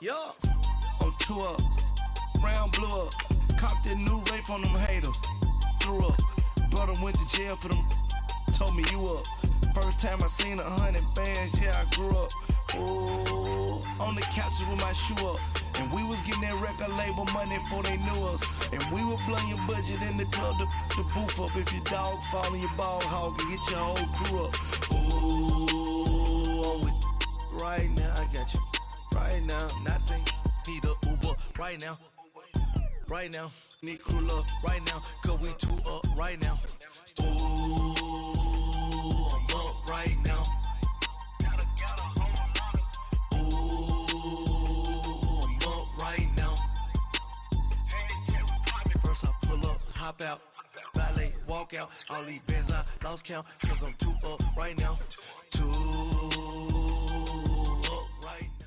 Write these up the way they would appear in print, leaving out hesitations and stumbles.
Yeah, on tour, round blew up. Copped that new rape on them haters. Threw up. Brother went to jail for them. Told me you up. First time I seen 100 bands, yeah, I grew up. Ooh, on the couches with my shoe up. And we was getting that record label money before they knew us. And we were blowing your budget in the club to boof up. If your dog fall in your ball hog and get your whole crew up. Ooh, I'm with right now, I got you. Right now, nothing. Need a Uber right now. Right now, need crew love right now. Cause we two up right now. Ooh, I'm up right now. Hop out, valet, walk out, all these bands I lost count, cause I'm too up right now, too up right now.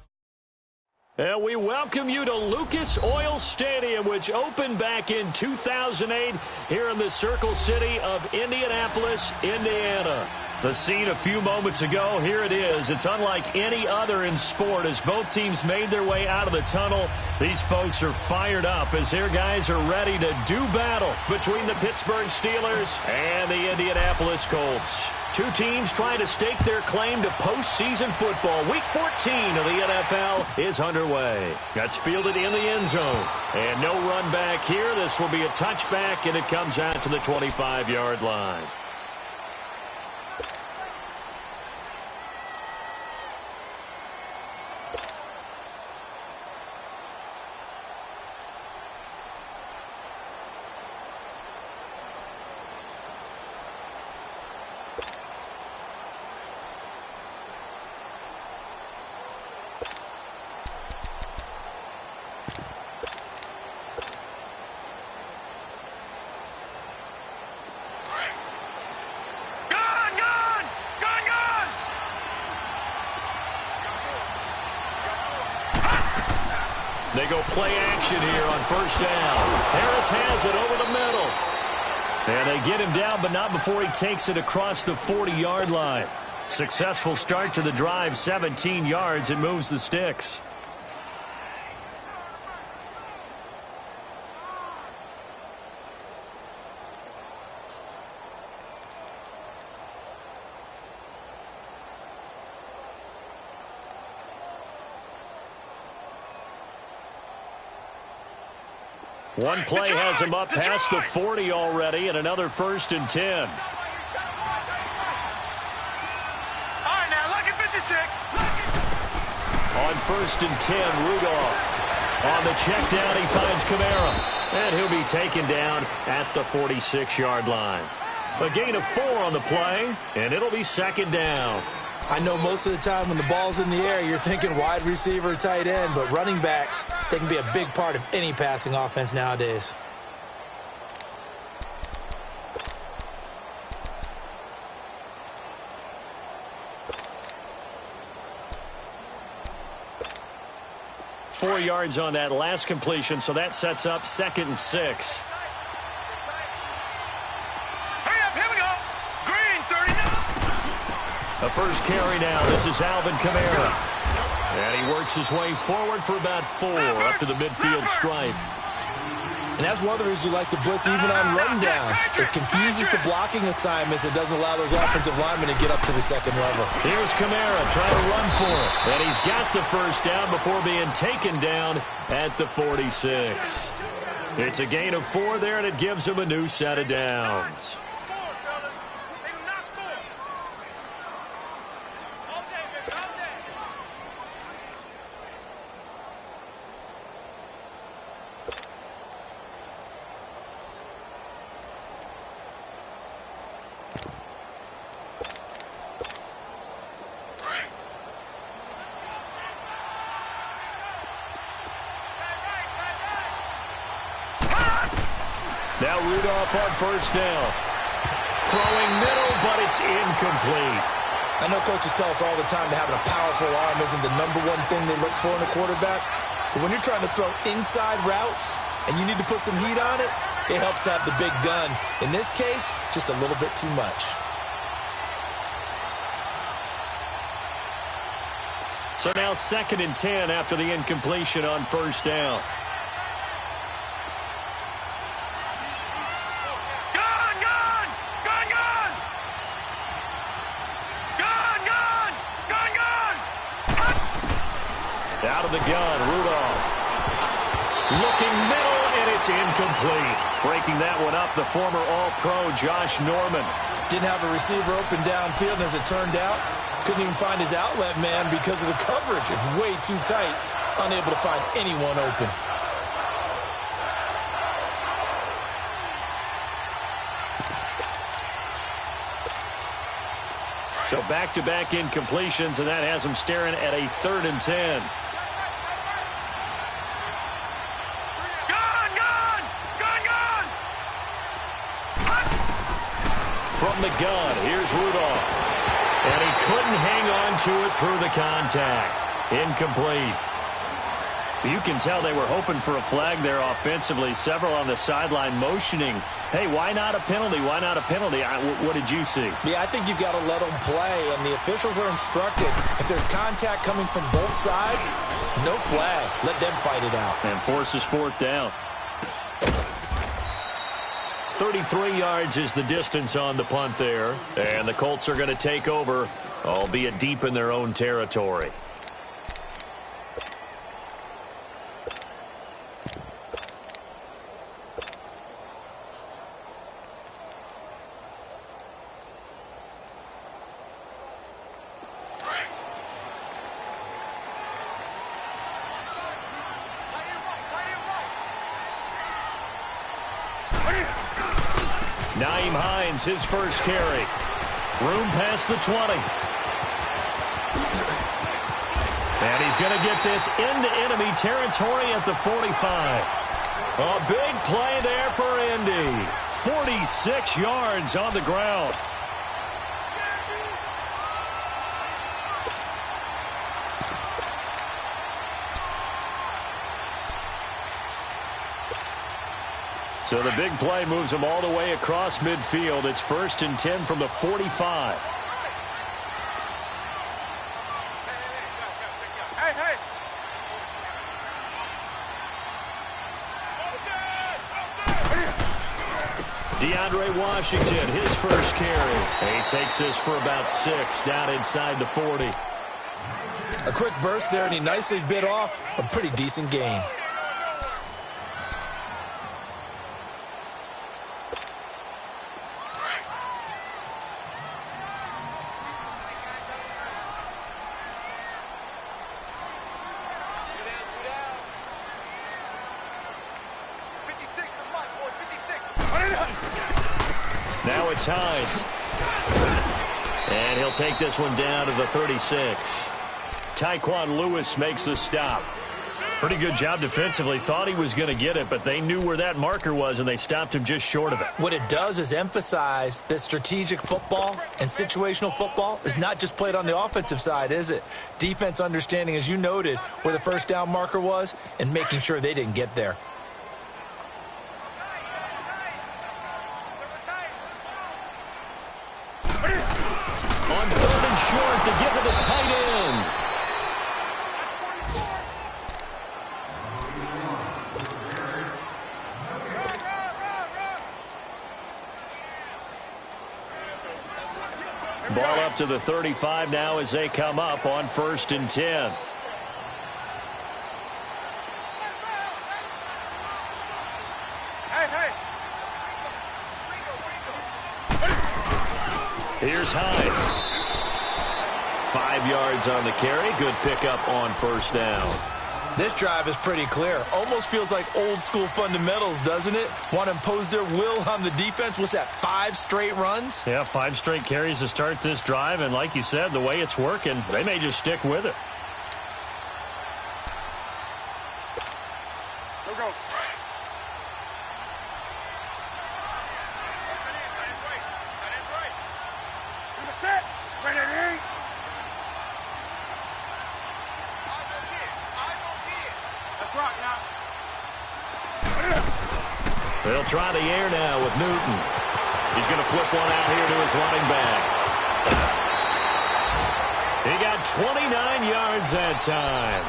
And we welcome you to Lucas Oil Stadium, which opened back in 2008 here in the Circle City of Indianapolis, Indiana. The scene a few moments ago, here it is. It's unlike any other in sport as both teams made their way out of the tunnel. These folks are fired up as their guys are ready to do battle between the Pittsburgh Steelers and the Indianapolis Colts. Two teams trying to stake their claim to postseason football. Week 14 of the NFL is underway. That's fielded in the end zone. And no run back here. This will be a touchback, and it comes out to the 25-yard line. They go play action here on first down. Harris has it over the middle. And they get him down, but not before he takes it across the 40-yard line. Successful start to the drive, 17 yards, and moves the sticks. One play has him up past the 40 already, and another 1st and 10. All right, now, look at 56. On 1st and 10, Rudolph. On the check down, he finds Kamara. And he'll be taken down at the 46-yard line. A gain of 4 on the play, and it'll be 2nd down. I know most of the time when the ball's in the air, you're thinking wide receiver, tight end, but running backs, they can be a big part of any passing offense nowadays. Four yards on that last completion, so that sets up 2nd and 6. The first carry now. This is Alvin Kamara. And he works his way forward for about 4 up to the midfield stripe. And that's one of the reasons you like to blitz even on run downs. It confuses the blocking assignments. It doesn't allow those offensive linemen to get up to the second level. Here's Kamara trying to run for it. And he's got the first down before being taken down at the 46. It's a gain of 4 there, and it gives him a new set of downs. Now Rudolph on first down. Throwing middle, but it's incomplete. I know coaches tell us all the time that having a powerful arm isn't the #1 thing they look for in a quarterback. But when you're trying to throw inside routes and you need to put some heat on it, it helps have the big gun. In this case, just a little bit too much. So now 2nd and 10 after the incompletion on first down. Out of the gun, Rudolph. Looking middle, and it's incomplete. Breaking that one up, the former All-Pro Josh Norman. Didn't have a receiver open downfield, and as it turned out, couldn't even find his outlet man because of the coverage. It's way too tight, unable to find anyone open. So back-to-back incompletions, and that has them staring at a 3rd and 10. From the gun, here's Rudolph. And he couldn't hang on to it through the contact. Incomplete. You can tell they were hoping for a flag there offensively. Several on the sideline motioning, hey, why not a penalty? Why not a penalty? What did you see? Yeah, I think you've got to let them play, and the officials are instructed. If there's contact coming from both sides, no flag. Let them fight it out. And forces 4th down. 33 yards is the distance on the punt there. And the Colts are going to take over, albeit deep in their own territory. Nyheim Hines, his first carry. Room past the 20. And he's going to get this into enemy territory at the 45. A big play there for Indy. 46 yards on the ground. So the big play moves them all the way across midfield. It's 1st and 10 from the 45. DeAndre Washington, his first carry. He takes this for about 6 down inside the 40. A quick burst there, and he nicely bit off a pretty decent gain. Now it's Hines. And he'll take this one down to the 36. Tyquan Lewis makes the stop. Pretty good job defensively. Thought he was going to get it, but they knew where that marker was, and they stopped him just short of it. What it does is emphasize that strategic football and situational football is not just played on the offensive side, is it? Defense understanding, as you noted, where the first down marker was and making sure they didn't get there. On 3rd and short to give it the tight end. Ball up to the 35 now as they come up on 1st and 10. Here's Hines. 5 yards on the carry. Good pickup on 1st down. This drive is pretty clear. Almost feels like old school fundamentals, doesn't it? Want to impose their will on the defense. What's that, 5 straight runs? Yeah, 5 straight carries to start this drive. And like you said, the way it's working, they may just stick with it. Go. Set. Ready. That's right now. They'll try the air now with Newton. He's going to flip one out here to his running back. He got 29 yards that time.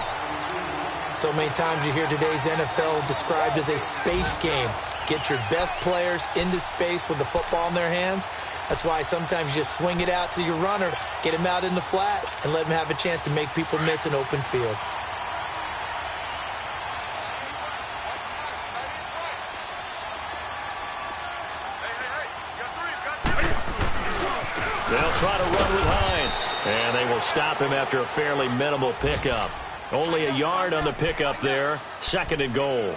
So many times you hear today's NFL described as a space game. Get your best players into space with the football in their hands. That's why sometimes you just swing it out to your runner, get him out in the flat, and let him have a chance to make people miss an open field. They'll try to run with Hines, and they will stop him after a fairly minimal pickup. Only a yard on the pickup there, 2nd and goal.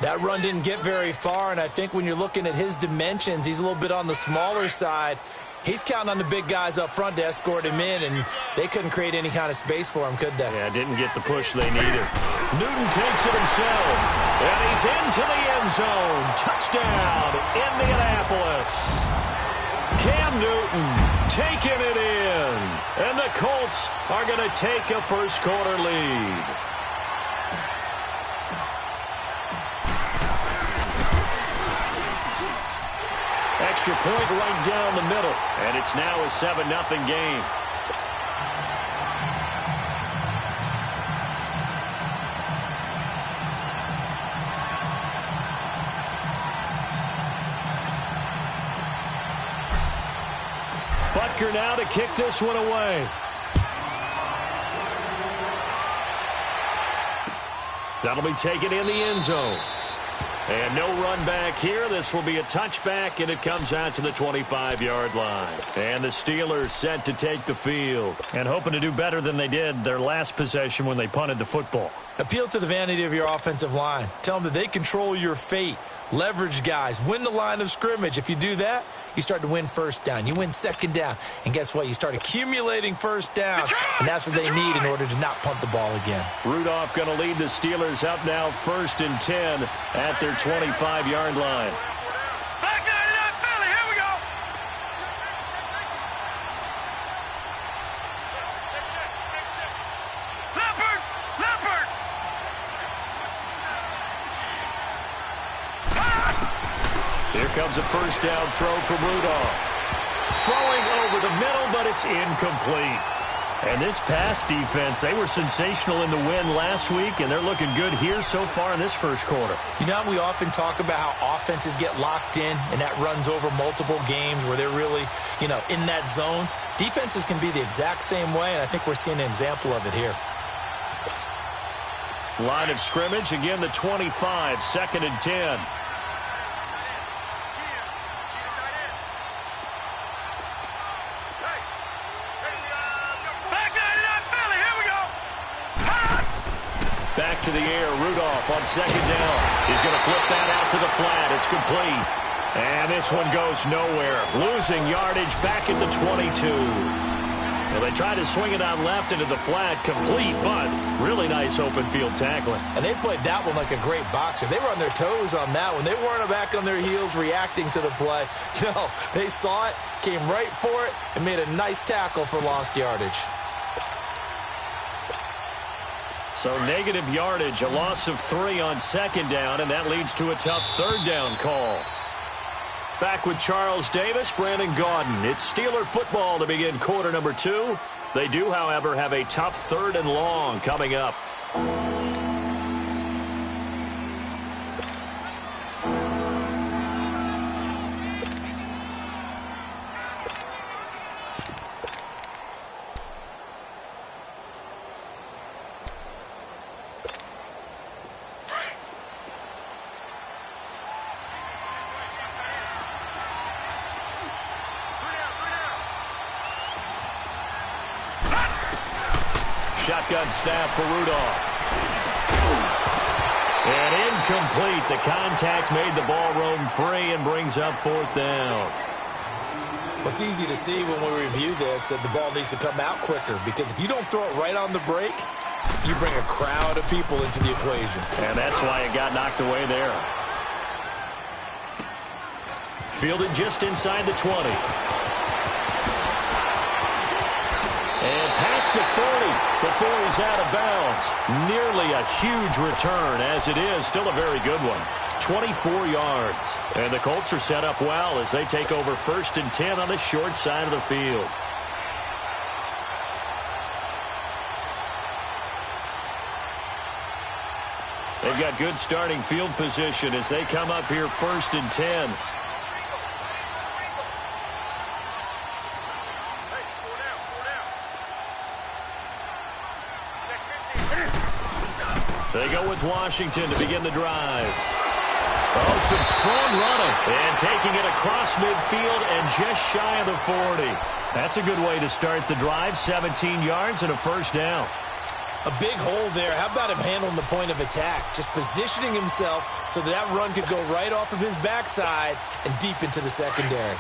That run didn't get very far, and I think when you're looking at his dimensions, he's a little bit on the smaller side. He's counting on the big guys up front to escort him in, and they couldn't create any kind of space for him, could they? Yeah, didn't get the push they needed. Newton takes it himself, and he's into the end zone. Touchdown, Indianapolis. Cam Newton taking it in, and the Colts are going to take a first-quarter lead. Extra point right down the middle, and it's now a 7-0 game. Butker now to kick this one away. That'll be taken in the end zone. And no run back here. This will be a touchback, and it comes out to the 25-yard line. And the Steelers set to take the field and hoping to do better than they did their last possession when they punted the football. Appeal to the vanity of your offensive line. Tell them that they control your fate. Leverage guys. Win the line of scrimmage. If you do that, you start to win first down. You win 2nd down. And guess what? You start accumulating first down. And that's what they need in order to not punt the ball again. Rudolph going to lead the Steelers up now 1st and 10 at their 25-yard line. Back out of that belly. Here we go. Leopard. Leopard. Here comes a first down throw from Rudolph. Throwing over the middle, but it's incomplete. And this pass defense, they were sensational in the win last week, and they're looking good here so far in this first quarter. You know, we often talk about how offenses get locked in, and that runs over multiple games where they're really, in that zone. Defenses can be the exact same way, and I think we're seeing an example of it here. Line of scrimmage, again the 25, 2nd and 10. Back to the air, Rudolph on 2nd down. He's going to flip that out to the flat. It's complete. And this one goes nowhere. Losing yardage back at the 22. Well, they tried to swing it out left into the flat, complete, but really nice open field tackling. And they played that one like a great boxer. They were on their toes on that one. They weren't back on their heels reacting to the play. No, they saw it, came right for it, and made a nice tackle for lost yardage. So negative yardage, a loss of 3 on 2nd down, and that leads to a tough 3rd down call. Back with Charles Davis, Brandon Gaudin. It's Steeler football to begin quarter number 2. They do, however, have a tough 3rd and long coming up. Shotgun snap for Rudolph. And incomplete. The contact made the ball roam free and brings up 4th down. Well, it's easy to see when we review this that the ball needs to come out quicker, because if you don't throw it right on the break, you bring a crowd of people into the equation. And that's why it got knocked away there. Fielded just inside the 20. And past the 40 before he's out of bounds. Nearly a huge return, as it is. Still a very good one. 24 yards. And the Colts are set up well as they take over 1st and 10 on the short side of the field. They've got good starting field position as they come up here 1st and 10. They go with Washington to begin the drive. Oh, some strong running. And taking it across midfield and just shy of the 40. That's a good way to start the drive. 17 yards and a first down. A big hole there. How about him handling the point of attack? Just positioning himself so that run could go right off of his backside and deep into the secondary.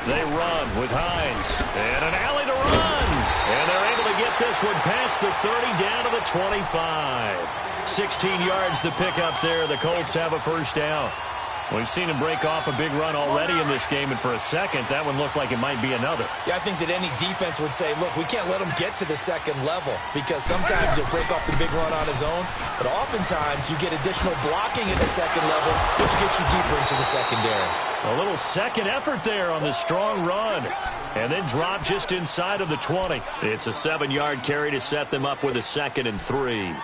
They run with Hines. And an alley to run. And they're able to get this one past the 30 down to the 25. 16 yards to pick up there. The Colts have a first down. We've seen him break off a big run already in this game, and for a second, that one looked like it might be another. Yeah, I think that any defense would say, look, we can't let him get to the second level because sometimes he'll break off the big run on his own, but oftentimes you get additional blocking at the second level, which gets you deeper into the secondary. A little second effort there on the strong run, and then drop just inside of the 20. It's a 7-yard carry to set them up with a 2nd and 3.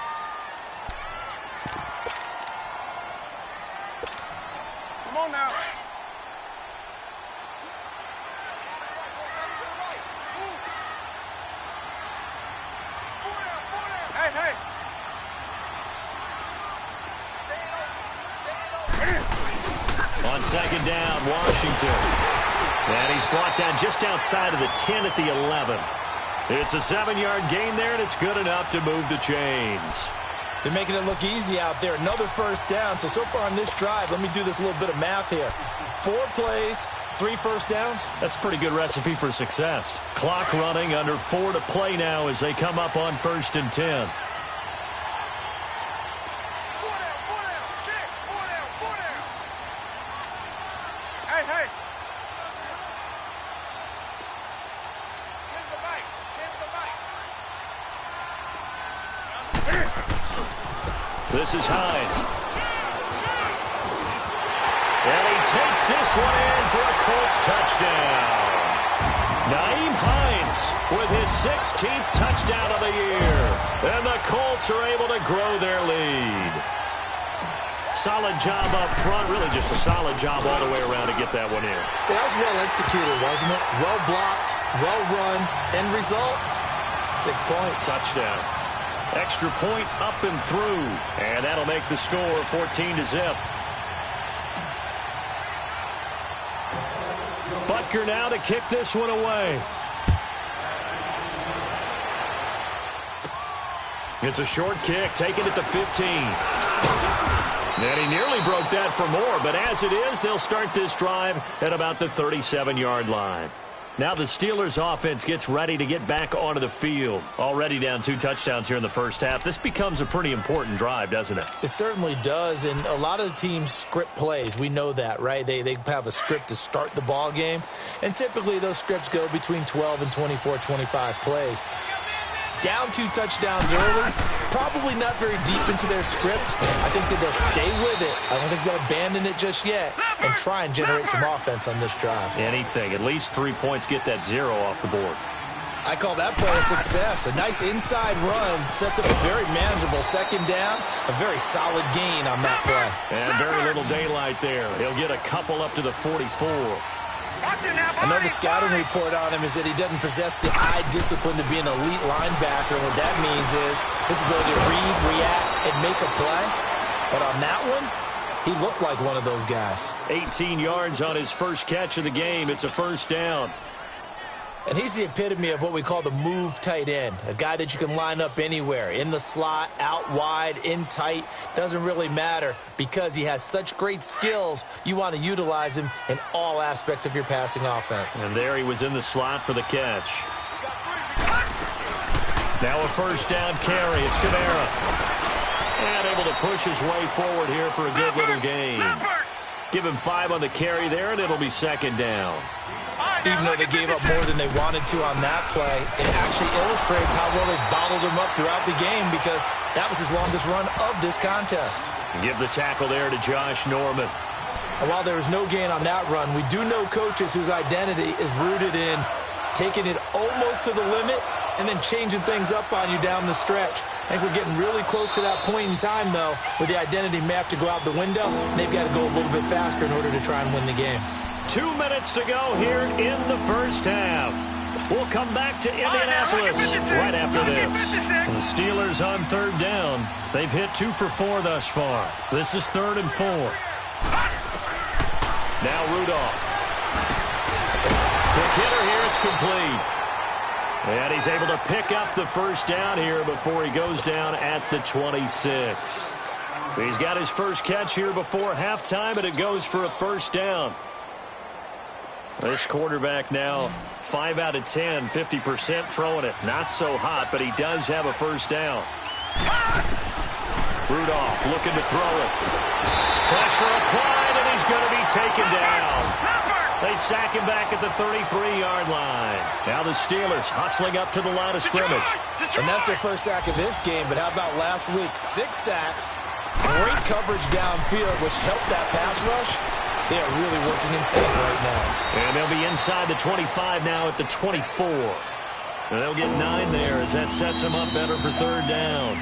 On 2nd down, Washington. And he's brought down just outside of the 10 at the 11. It's a 7-yard gain there, and it's good enough to move the chains. They're making it look easy out there. Another first down. So far on this drive, let me do this little bit of math here. 4 plays, 3 first downs. That's a pretty good recipe for success. Clock running, under 4 to play now as they come up on 1st and 10. This is Hines. And he takes this one in for a Colts touchdown. Nyheim Hines with his 16th touchdown of the year. And the Colts are able to grow their lead. Solid job up front. Really just a solid job all the way around to get that one in. That was well executed, wasn't it? Well blocked, well run. End result, 6 points. Touchdown. Extra point up and through. And that'll make the score 14-0. Butker now to kick this one away. It's a short kick, taken at the 15. And he nearly broke that for more, but as it is, they'll start this drive at about the 37-yard line. Now the Steelers offense gets ready to get back onto the field. Already down 2 touchdowns here in the first half. This becomes a pretty important drive, doesn't it? It certainly does, and a lot of the teams script plays. We know that, right? They have a script to start the ball game, and typically those scripts go between 12 and 24, 25 plays. Down 2 touchdowns early, probably not very deep into their script. I think that they'll stay with it. I don't think they'll abandon it just yet and try and generate some offense on this drive. Anything. At least 3 points get that 0 off the board. I call that play a success. A nice inside run sets up a very manageable 2nd down. A very solid gain on that play. And very little daylight there. He'll get a couple up to the 44. Another scouting report on him is that he doesn't possess the eye discipline to be an elite linebacker. What that means is his ability to read, react, and make a play. But on that one, he looked like one of those guys. 18 yards on his first catch of the game. It's a first down. And he's the epitome of what we call the move tight end. A guy that you can line up anywhere. In the slot, out wide, in tight. Doesn't really matter because he has such great skills. You want to utilize him in all aspects of your passing offense. And there he was in the slot for the catch. Now a first down carry. It's Kamara. And able to push his way forward here for a good little gain. Give him 5 on the carry there, and it'll be 2nd down. Even though they gave up more than they wanted to on that play, it actually illustrates how well they bottled him up throughout the game because that was his longest run of this contest. Give the tackle there to Josh Norman. And while there was no gain on that run, we do know coaches whose identity is rooted in taking it almost to the limit and then changing things up on you down the stretch. I think we're getting really close to that point in time, though, where the identity may have to go out the window, and they've got to go a little bit faster in order to try and win the game. 2 minutes to go here in the first half. We'll come back to Indianapolis right after this. The Steelers on third down. They've hit 2 for 4 thus far. This is 3rd and 4. Now Rudolph. Quick hitter here. It's complete. And he's able to pick up the first down here before he goes down at the 26. He's got his first catch here before halftime, and it goes for a first down. This quarterback now 5 out of 10, 50% throwing it. Not so hot, but he does have a first down. Rudolph looking to throw it. Pressure applied, and he's going to be taken down. They sack him back at the 33-yard line. Now the Steelers hustling up to the line of scrimmage. And that's their first sack of this game, but how about last week? 6 sacks, great coverage downfield, which helped that pass rush. They are really working in sync right now. And they'll be inside the 25 now at the 24. And they'll get 9 there as that sets them up better for third down.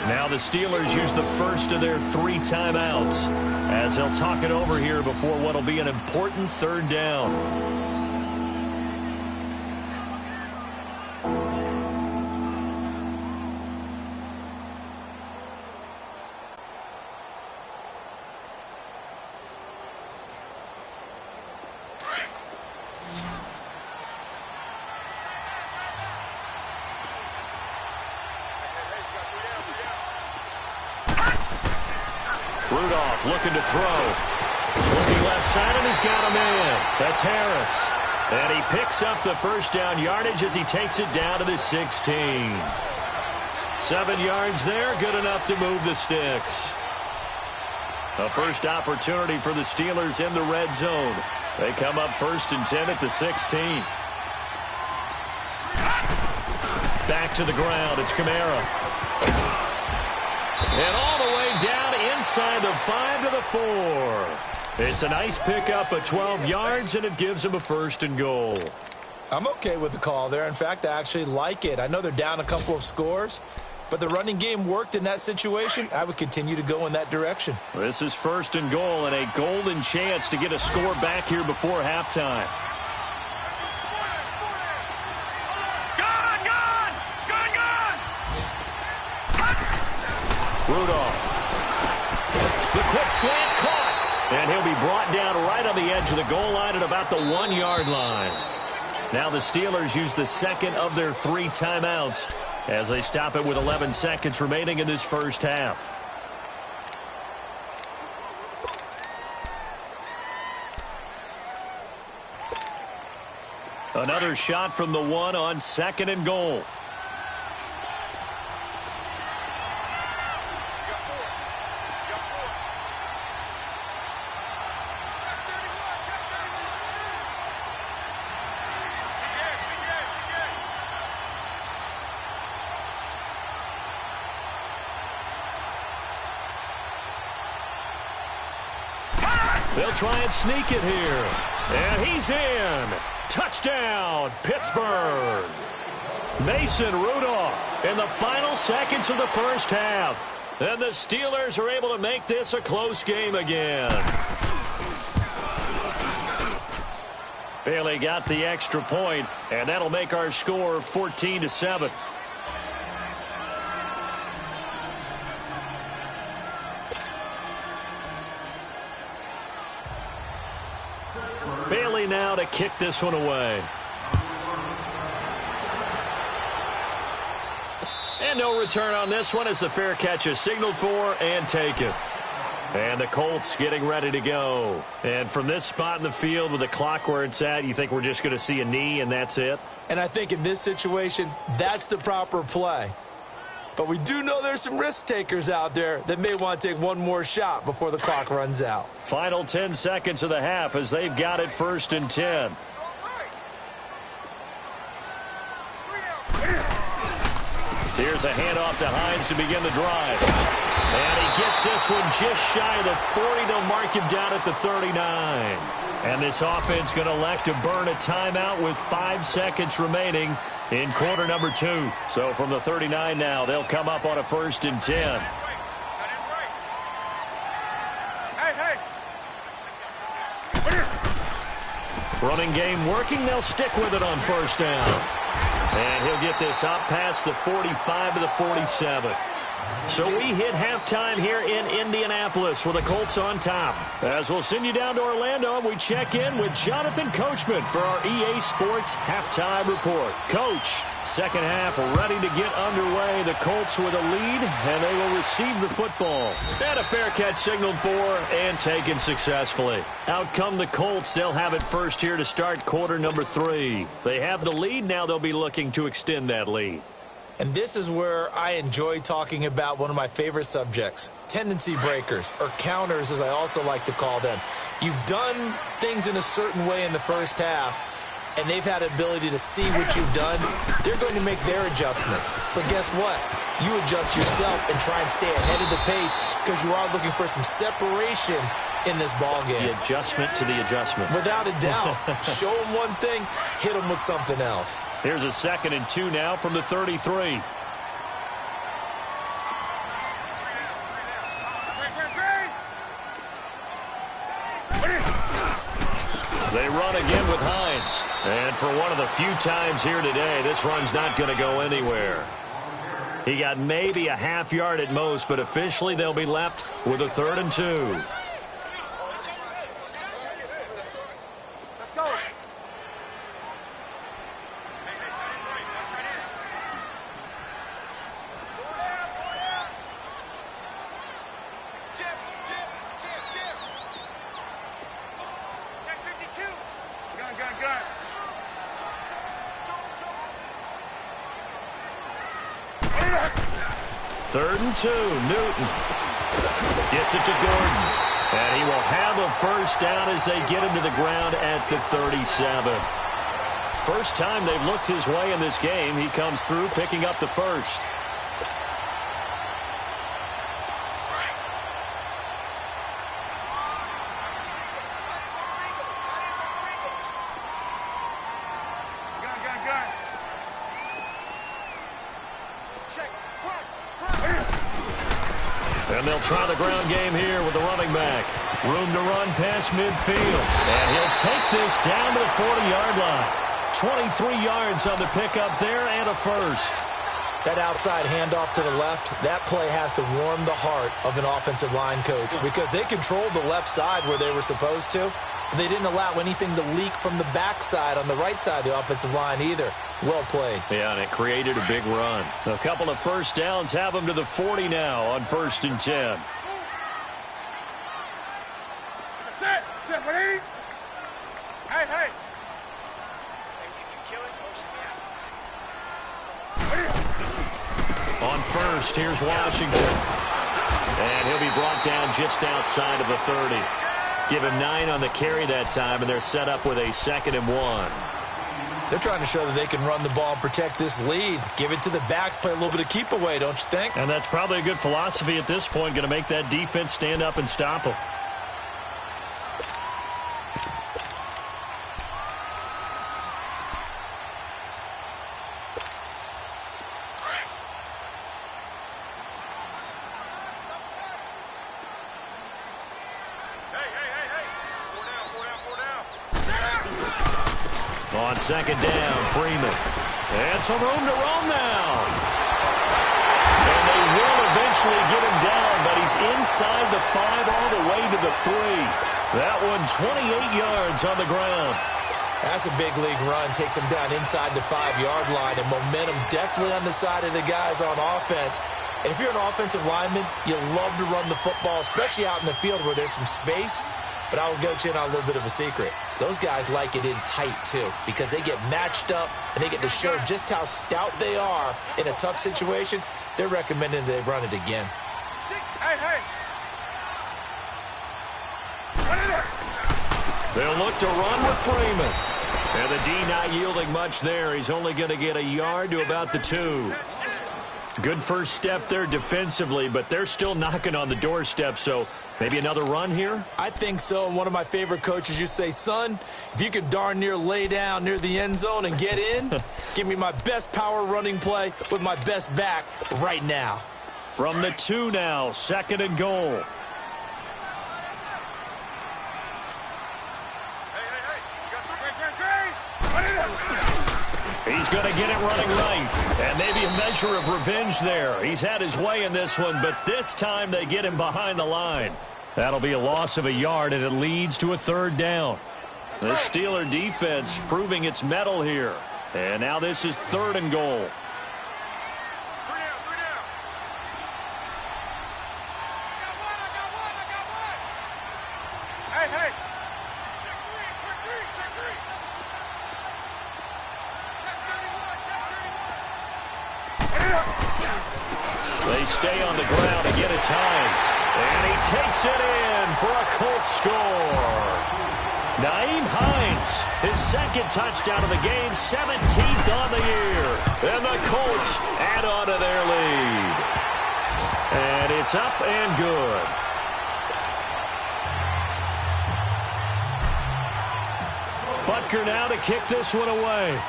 Now the Steelers use the first of their 3 timeouts as they'll talk it over here before what will be an important third down. Rudolph looking to throw. Looking left side, and he's got a man. That's Harris. And he picks up the first down yardage as he takes it down to the 16. 7 yards there, good enough to move the sticks. A first opportunity for the Steelers in the red zone. They come up 1st and 10 at the 16. Back to the ground, it's Kamara. And all the way down inside the 5 to the 4. It's a nice pickup of 12 yards, and it gives him a 1st and goal. I'm okay with the call there. In fact, I actually like it. I know they're down a couple of scores, but the running game worked in that situation. I would continue to go in that direction. This is 1st and goal, and a golden chance to get a score back here before halftime. Rudolph. The quick slant caught. And he'll be brought down right on the edge of the goal line at about the 1-yard line. Now the Steelers use the second of their 3 timeouts as they stop it with 11 seconds remaining in this first half. Another shot from the 1 on 2nd and goal. They'll try and sneak it here. And he's in. Touchdown, Pittsburgh. Mason Rudolph in the final seconds of the first half. And the Steelers are able to make this a close game again. Bailey got the extra point, and that'll make our score 14-7. Bailey now to kick this one away. And no return on this one as the fair catch is signaled for and taken. And the Colts getting ready to go. And from this spot in the field with the clock where it's at, you think we're just going to see a knee and that's it? And I think in this situation, that's the proper play. But we do know there's some risk takers out there that may want to take one more shot before the clock runs out. Final 10 seconds of the half as they've got it 1st and 10. Here's a handoff to Hines to begin the drive. And he gets this one just shy of the 40. They'll mark him down at the 39. And this offense going to elect to burn a timeout with 5 seconds remaining in quarter number 2. So from the 39 now, they'll come up on a 1st and 10. Running game working. They'll stick with it on 1st down. And he'll get this up past the 45 to the 47. So we hit halftime here in Indianapolis with the Colts on top. As we'll send you down to Orlando, we check in with Jonathan Coachman for our EA Sports Halftime Report. Coach, second half ready to get underway. The Colts with a lead, and they will receive the football. And a fair catch signaled for and taken successfully. Out come the Colts. They'll have it first here to start quarter number 3. They have the lead. Now they'll be looking to extend that lead. And this is where I enjoy talking about one of my favorite subjects, tendency breakers, or counters as I also like to call them. You've done things in a certain way in the first half, and they've had the ability to see what you've done. They're going to make their adjustments. So guess what? You adjust yourself and try and stay ahead of the pace because you are looking for some separation in this ball game. The adjustment to the adjustment. Without a doubt. Show them one thing, hit them with something else. Here's a 2nd and 2 now from the 33. They run again with Hines. And for one of the few times here today, this run's not going to go anywhere. He got maybe a half yard at most, but officially they'll be left with a 3rd and 2. Third and 2. Newton gets it to Gordon. And he will have a first down as they get him to the ground at the 37. First time they've looked his way in this game. He comes through picking up the first. And they'll try the ground game here with the running back. Room to run past midfield. And he'll take this down to the 40-yard line. 23 yards on the pickup there and a first. That outside handoff to the left, that play has to warm the heart of an offensive line coach because they controlled the left side where they were supposed to. But they didn't allow anything to leak from the backside on the right side of the offensive line either. Well played. Yeah, and it created a big run. A couple of first downs have them to the 40 now on 1st and 10. Set, ready? Hey. On first, here's Washington. And he'll be brought down just outside of the 30. Give him 9 on the carry that time, and they're set up with a 2nd and 1. They're trying to show that they can run the ball and protect this lead. Give it to the backs, play a little bit of keep away, don't you think? And that's probably a good philosophy at this point, going to make that defense stand up and stop them. On 2nd down, Freeman. And some room to roam now. And they will eventually get him down, but he's inside the 5 all the way to the 3. That one 28 yards on the ground. That's a big league run. Takes him down inside the 5-yard line, and momentum definitely on the side of the guys on offense. And if you're an offensive lineman, you love to run the football, especially out in the field where there's some space. But I will go in on a little bit of a secret. Those guys like it in tight, too, because they get matched up and they get to show just how stout they are in a tough situation. They're recommending they run it again. Hey. They'll look to run with Freeman. And the D not yielding much there. He's only going to get a yard to about the 2. Good first step there defensively, but they're still knocking on the doorstep, so maybe another run here? I think so. One of my favorite coaches used to say, son, if you can darn near lay down near the end zone and get in, give me my best power running play with my best back right now. From the 2 now, 2nd and goal. He's going to get it running right. And maybe a measure of revenge there. He's had his way in this one, but this time they get him behind the line. That'll be a loss of a yard, and it leads to a 3rd down. The Steeler defense proving its mettle here. And now this is 3rd and goal. They stay on the ground. Again, it's Hines. And he takes it in for a Colts score. Nyheim Hines, his 2nd touchdown of the game, 17th on the year. And the Colts add on to their lead. And it's up and good. Butker now to kick this one away.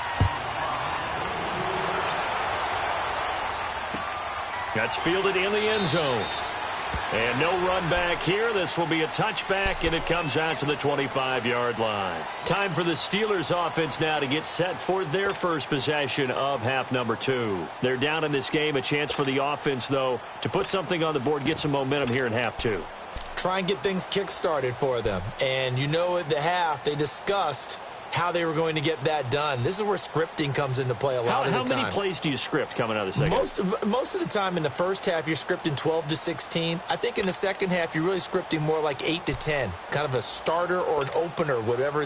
That's fielded in the end zone. And no run back here. This will be a touchback, and it comes out to the 25-yard line. Time for the Steelers offense now to get set for their first possession of half number 2. They're down in this game. A chance for the offense, though, to put something on the board, get some momentum here in half 2. Try and get things kick-started for them. And you know at the half they discussed how they were going to get that done. This is where scripting comes into play a lot of the time. How many plays do you script coming out of the second half? Most of the time in the first half, you're scripting 12 to 16. I think in the second half, you're really scripting more like 8 to 10. Kind of a starter or an opener, whatever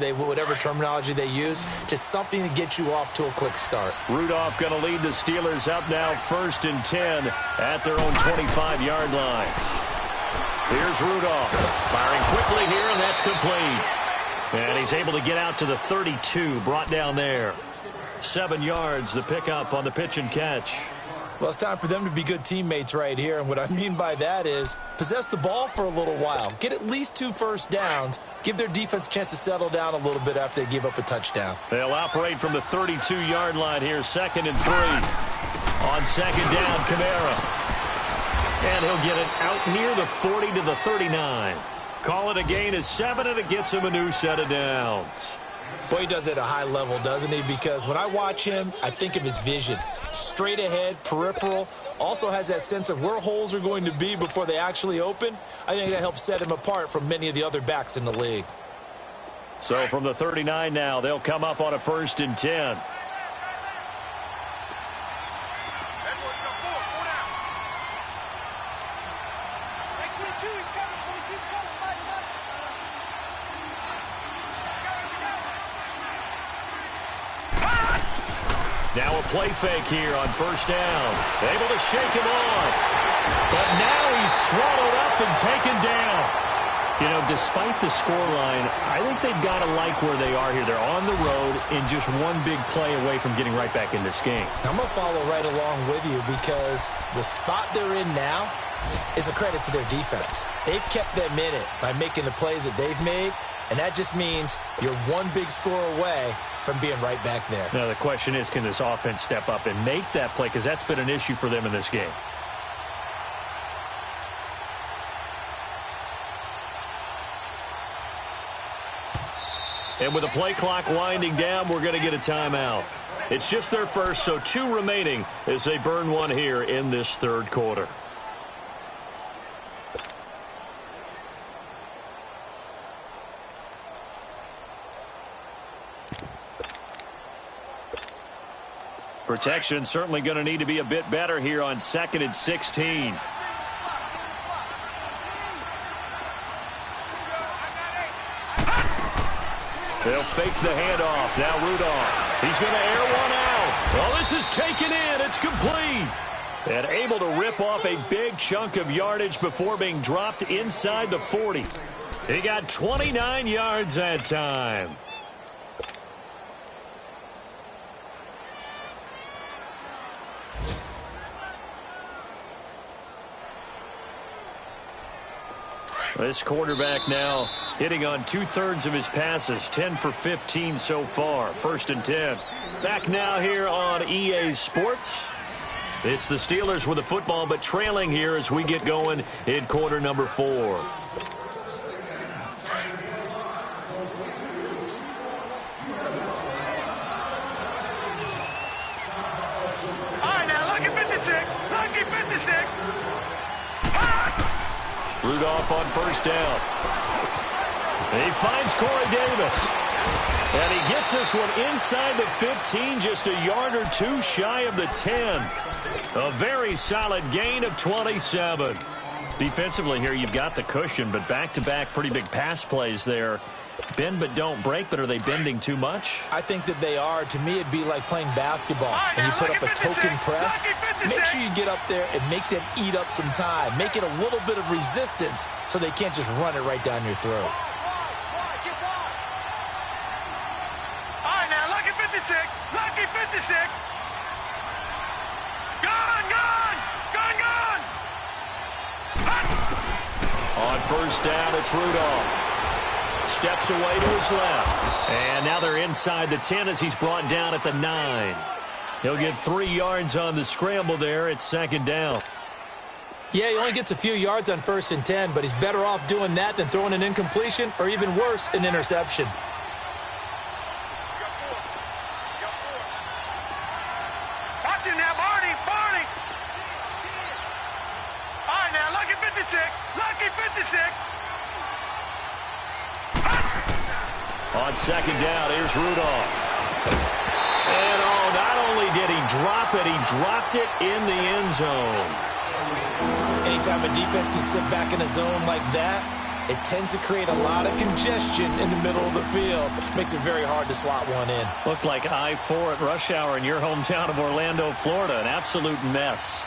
terminology they use. Just something to get you off to a quick start. Rudolph going to lead the Steelers up now 1st and 10 at their own 25-yard line. Here's Rudolph. Firing quickly here, and that's complete. And he's able to get out to the 32, brought down there. 7 yards, the pickup on the pitch and catch. Well, it's time for them to be good teammates right here. And what I mean by that is possess the ball for a little while. Get at least 2 first downs. Give their defense a chance to settle down a little bit after they give up a touchdown. They'll operate from the 32-yard line here, 2nd and 3. On 2nd down, Kamara. And he'll get it out near the 40 to the 39. Call it a gain of 7, and it gets him a new set of downs. Boy, he does it at a high level, doesn't he? Because when I watch him, I think of his vision. Straight ahead, peripheral, also has that sense of where holes are going to be before they actually open. I think that helps set him apart from many of the other backs in the league. So from the 39 now, they'll come up on a 1st and 10. Now a play fake here on 1st down. Able to shake him off. But now he's swallowed up and taken down. You know, despite the scoreline, I think they've got to like where they are here. They're on the road and just one big play away from getting right back in this game. I'm going to follow right along with you because the spot they're in now is a credit to their defense. They've kept them in it by making the plays that they've made, and that just means you're one big score away from being right back there. Now the question is, can this offense step up and make that play? Because that's been an issue for them in this game. And with the play clock winding down, we're going to get a timeout. It's just their first, so 2 remaining as they burn one here in this 3rd quarter. Protection certainly going to need to be a bit better here on 2nd and 16. They'll fake the handoff. Now Rudolph. He's going to air one out. Well, this is taken in. It's complete. And able to rip off a big chunk of yardage before being dropped inside the 40. He got 29 yards that time. This quarterback now hitting on 2/3 of his passes, 10 for 15 so far. 1st and 10. Back now here on EA Sports. It's the Steelers with the football, but trailing here as we get going in quarter number 4. All right, now, lucky 56. Lucky 56. Rudolph on 1st down. He finds Corey Davis. And he gets this one inside the 15, just a yard or two shy of the 10. A very solid gain of 27. Defensively here, you've got the cushion, but back-to-back pretty big pass plays there. Bend but don't break, but are they bending too much? I think that they are. To me, it'd be like playing basketball. When you put up a token press, make sure you get up there and make them eat up some time. Make it a little bit of resistance so they can't just run it right down your throat. All right, now, lucky 56. Lucky 56. Gone, gone. Gone, gone. On 1st down, it's Rudolph. Steps away to his left. And now they're inside the 10 as he's brought down at the 9. He'll get 3 yards on the scramble there. It's 2nd down. Yeah, he only gets a few yards on 1st and 10, but he's better off doing that than throwing an incompletion or even worse, an interception. Watch it now, Barney. Barney. All right, now, lucky 56. Lucky 56. On 2nd down, here's Rudolph. And not only did he drop it, he dropped it in the end zone. Anytime a defense can sit back in a zone like that, it tends to create a lot of congestion in the middle of the field. Makes it very hard to slot one in. Looked like I-4 at rush hour in your hometown of Orlando, Florida. An absolute mess.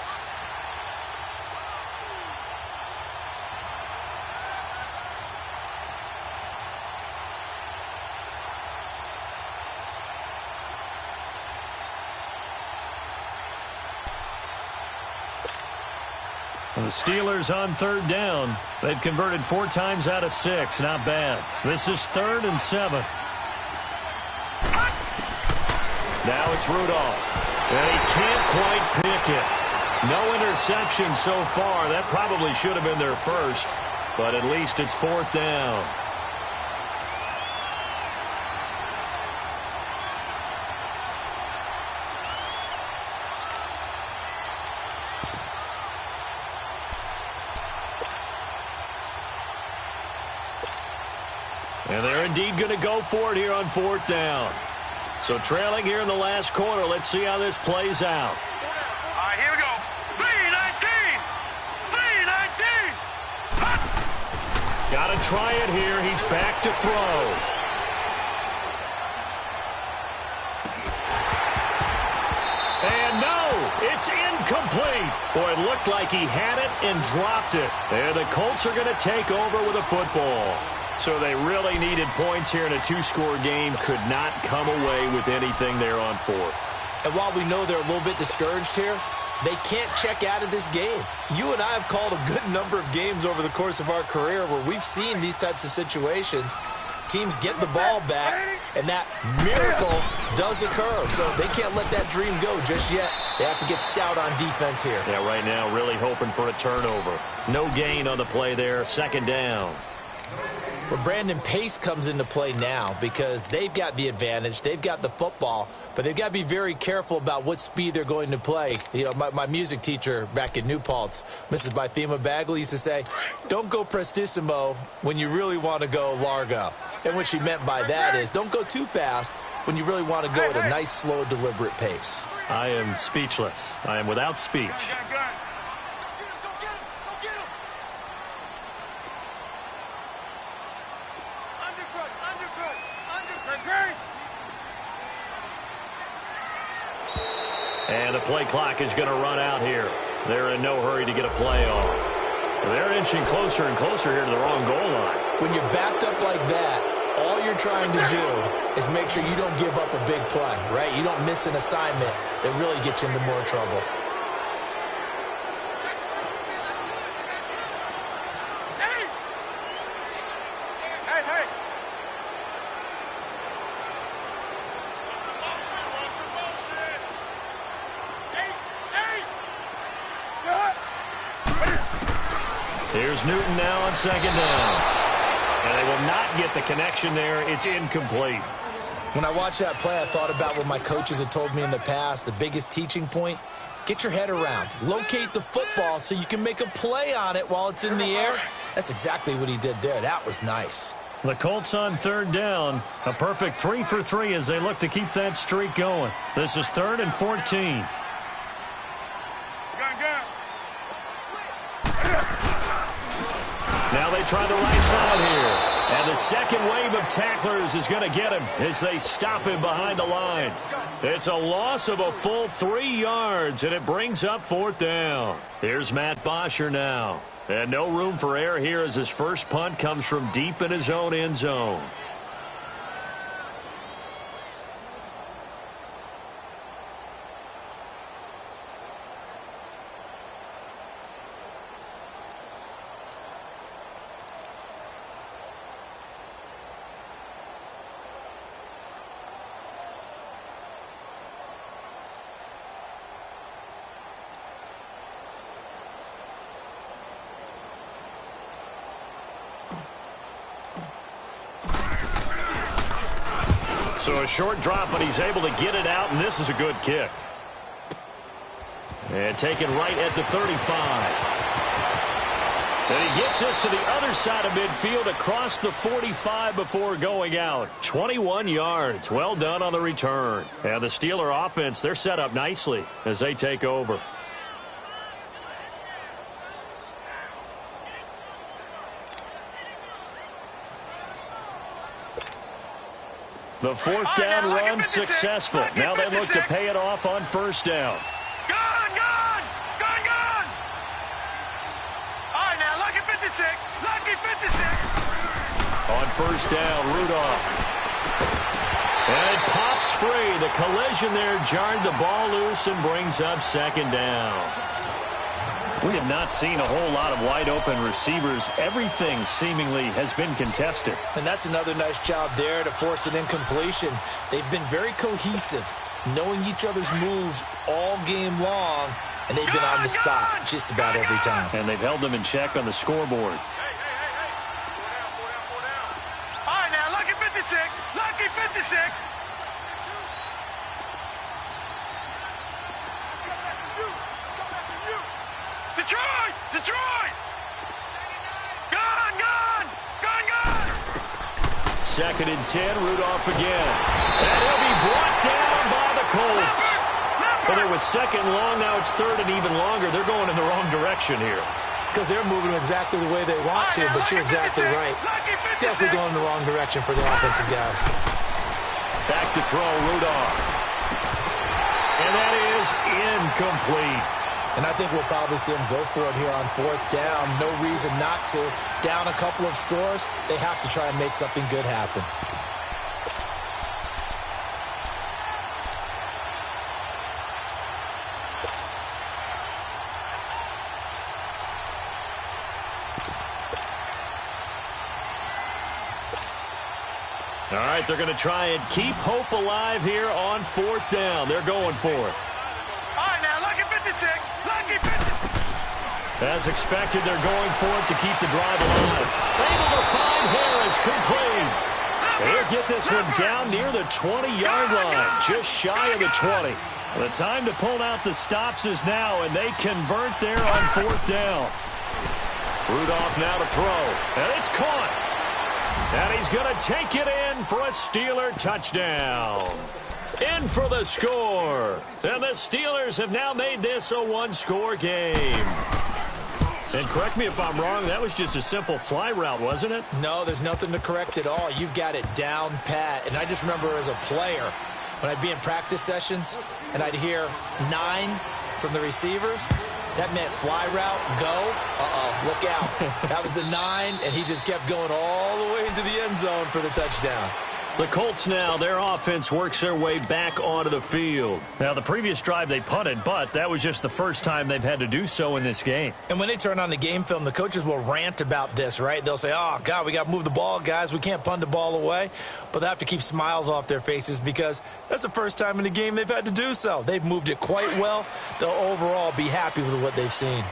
The Steelers on 3rd down. They've converted 4 times out of 6. Not bad. This is 3rd and 7. Now it's Rudolph. And he can't quite pick it. No interception so far. That probably should have been their first. But at least it's 4th down. And they're indeed going to go for it here on 4th down. So trailing here in the last quarter. Let's see how this plays out. All right, here we go. 3-19. 3-19. Got to try it here. He's back to throw. And no, it's incomplete. Boy, it looked like he had it and dropped it. And the Colts are going to take over with a football. So they really needed points here in a 2-score game. Could not come away with anything there on 4th. And while we know they're a little bit discouraged here, they can't check out of this game. You and I have called a good number of games over the course of our career where we've seen these types of situations. Teams get the ball back, and that miracle does occur. So they can't let that dream go just yet. They have to get stout on defense here. Yeah, right now really hoping for a turnover. No gain on the play there. 2nd down. Well, Brandon, pace comes into play now because they've got the advantage. They've got the football, but they've got to be very careful about what speed they're going to play. You know, my music teacher back in New Paltz, Mrs. Bythema Bagley, used to say, don't go prestissimo when you really want to go largo. And what she meant by that is don't go too fast when you really want to go at a nice, slow, deliberate pace. I am speechless. I am without speech. And the play clock is going to run out here. They're in no hurry to get a play off. They're inching closer and closer here to the wrong goal line. When you're backed up like that, all you're trying to do is make sure you don't give up a big play, right? You don't miss an assignment that really gets you into more trouble. Here's Newton now on second down. And they will not get the connection there. It's incomplete. When I watched that play, I thought about what my coaches had told me in the past. The biggest teaching point, get your head around. Locate the football so you can make a play on it while it's in the air. That's exactly what he did there. That was nice. The Colts on third down. A perfect 3 for 3 as they look to keep that streak going. This is 3rd and 14. Now they try the right side here. And the second wave of tacklers is going to get him as they stop him behind the line. It's a loss of a full 3 yards, and it brings up 4th down. Here's Matt Bosher now. And no room for error here as his first punt comes from deep in his own end zone. So a short drop, but he's able to get it out, and this is a good kick. And taken right at the 35. And he gets us to the other side of midfield across the 45 before going out. 21 yards. Well done on the return. And the Steeler offense, they're set up nicely as they take over. The 4th down run successful. Now they look to pay it off on 1st down. Gone! All right, now, lucky 56. Lucky 56. On 1st down, Rudolph. And it pops free. The collision there jarred the ball loose and brings up 2nd down. We have not seen a whole lot of wide-open receivers. Everything seemingly has been contested. And that's another nice job there to force an incompletion. They've been very cohesive, knowing each other's moves all game long, and they've been on the spot just about every time. And they've held them in check on the scoreboard. All right, now, lucky 56. Lucky 56. Detroit! Gone! 2nd and 10, Rudolph again. And he'll be brought down by the Colts. Well, there was 2nd long, now it's 3rd and even longer. They're going in the wrong direction here. Because they're moving exactly the way they want to, but you're exactly right. Definitely going in the wrong direction for the offensive guys. Back to throw, Rudolph. And that is incomplete. And I think we'll probably see him go for it here on 4th down. No reason not to. Down a couple of scores, they have to try and make something good happen. All right, they're going to try and keep hope alive here on 4th down. They're going for it. All right, now, lucky 56. Lucky 56. As expected, they're going for it to keep the drive alive. Able to find Harris, complete. They'll get this one down near the 20-yard line, just shy of the 20. The time to pull out the stops is now, and they convert there on 4th down. Rudolph now to throw, and it's caught. And he's going to take it in for a Steeler touchdown. In for the score. And the Steelers have now made this a one-score game. And correct me if I'm wrong, that was just a simple fly route, wasn't it? No, there's nothing to correct at all. You've got it down pat. And I just remember as a player, when I'd be in practice sessions and I'd hear 9 from the receivers, that meant fly route, go, look out. That was the 9, and he just kept going all the way into the end zone for the touchdown. The Colts now, their offense works their way back onto the field. Now, the previous drive they punted, but that was just the first time they've had to do so in this game. And when they turn on the game film, the coaches will rant about this, right? They'll say, oh, God, we got to move the ball, guys. We can't punt the ball away. But they have to keep smiles off their faces because that's the first time in the game they've had to do so. They've moved it quite well. They'll overall be happy with what they've seen.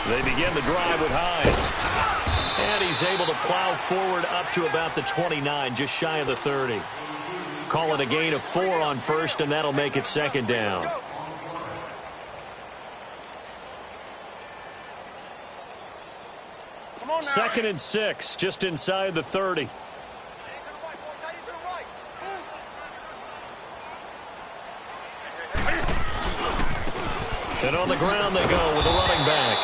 They begin the drive with Hines. And he's able to plow forward up to about the 29, just shy of the 30. Call it a gain of 4 on first, and that'll make it 2nd down. Second and 6, just inside the 30. And on the ground they go with the running back.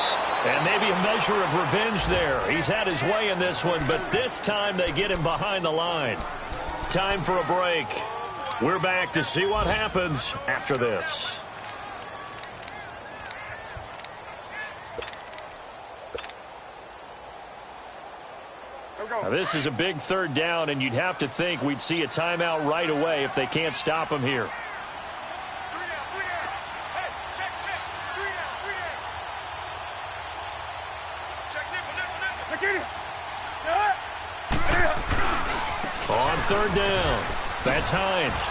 And maybe a measure of revenge there. He's had his way in this one, but this time they get him behind the line. Time for a break. We're back to see what happens after this. Now, this is a big 3rd down, and you'd have to think we'd see a timeout right away if they can't stop him here. On 3rd down, that's Hines.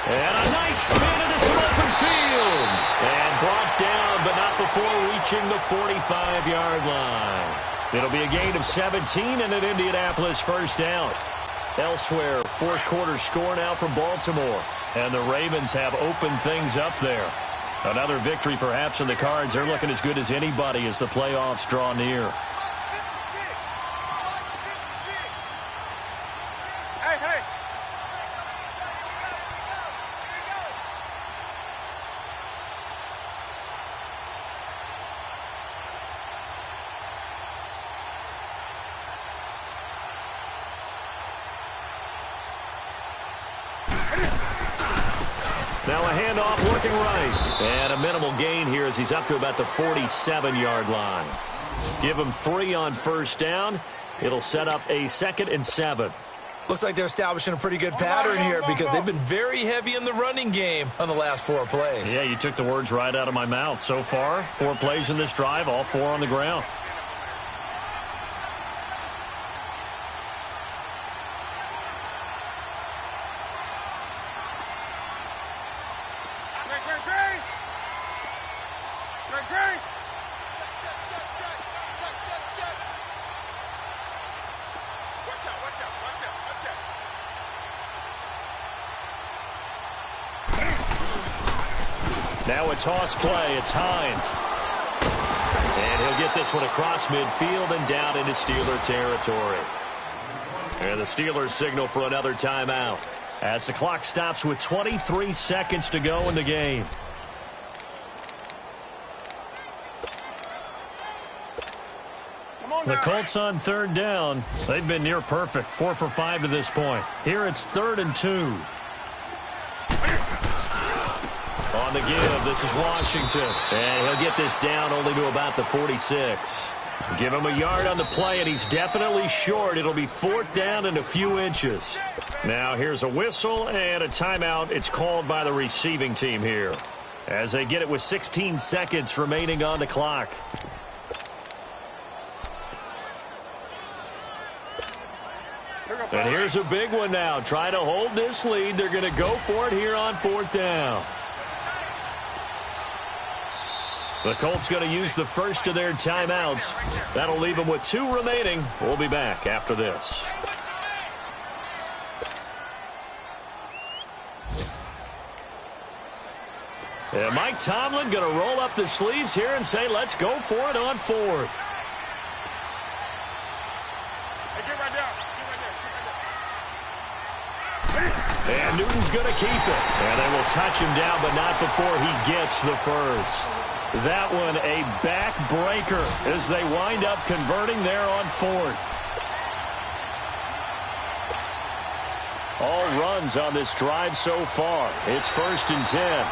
And a nice spin into some open field. And brought down, but not before reaching the 45-yard line. It'll be a gain of 17 and an Indianapolis 1st down. Elsewhere, 4th quarter score now from Baltimore. And the Ravens have opened things up there. Another victory perhaps in the cards. They're looking as good as anybody as the playoffs draw near. Now a handoff working right. And a minimal gain here as he's up to about the 47-yard line. Give him 3 on 1st down. It'll set up a 2nd and 7. Looks like they're establishing a pretty good pattern here because they've been very heavy in the running game on the last 4 plays. Yeah, you took the words right out of my mouth. So far, 4 plays in this drive, all 4 on the ground. Now a toss play. It's Hines. And he'll get this one across midfield and down into Steeler territory. And the Steelers signal for another timeout as the clock stops with 23 seconds to go in the game. The Colts on 3rd down. They've been near perfect. 4 for 5 to this point. Here it's 3rd and 2. On the give, this is Washington. And he'll get this down only to about the 46. Give him a yard on the play, and he's definitely short. It'll be 4th down and a few inches. Now here's a whistle and a timeout. It's called by the receiving team here as they get it with 16 seconds remaining on the clock. And here's a big one now. Try to hold this lead. They're going to go for it here on 4th down. The Colts going to use the first of their timeouts. That'll leave them with 2 remaining. We'll be back after this. And Mike Tomlin going to roll up the sleeves here and say, let's go for it on 4th. And Newton's going to keep it. And they will touch him down, but not before he gets the first. That one a backbreaker as they wind up converting there on 4th. All runs on this drive so far. It's 1st and 10.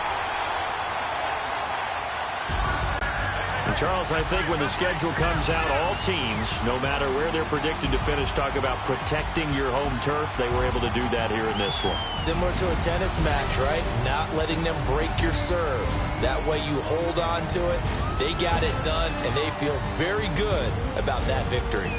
And Charles, I think when the schedule comes out, all teams, no matter where they're predicted to finish, talk about protecting your home turf. They were able to do that here in this one. Similar to a tennis match, right? Not letting them break your serve. That way you hold on to it. They got it done, and they feel very good about that victory.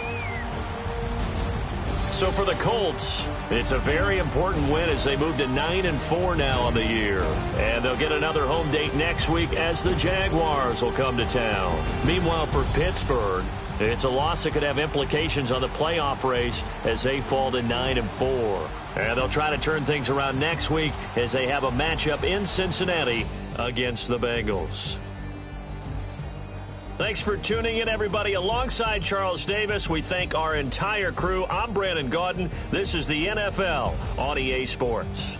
So for the Colts, it's a very important win as they move to 9-4 now on the year. And they'll get another home date next week as the Jaguars will come to town. Meanwhile, for Pittsburgh, it's a loss that could have implications on the playoff race as they fall to 9-4. And they'll try to turn things around next week as they have a matchup in Cincinnati against the Bengals. Thanks for tuning in, everybody. Alongside Charles Davis, we thank our entire crew. I'm Brandon Gaudin. This is the NFL on EA Sports.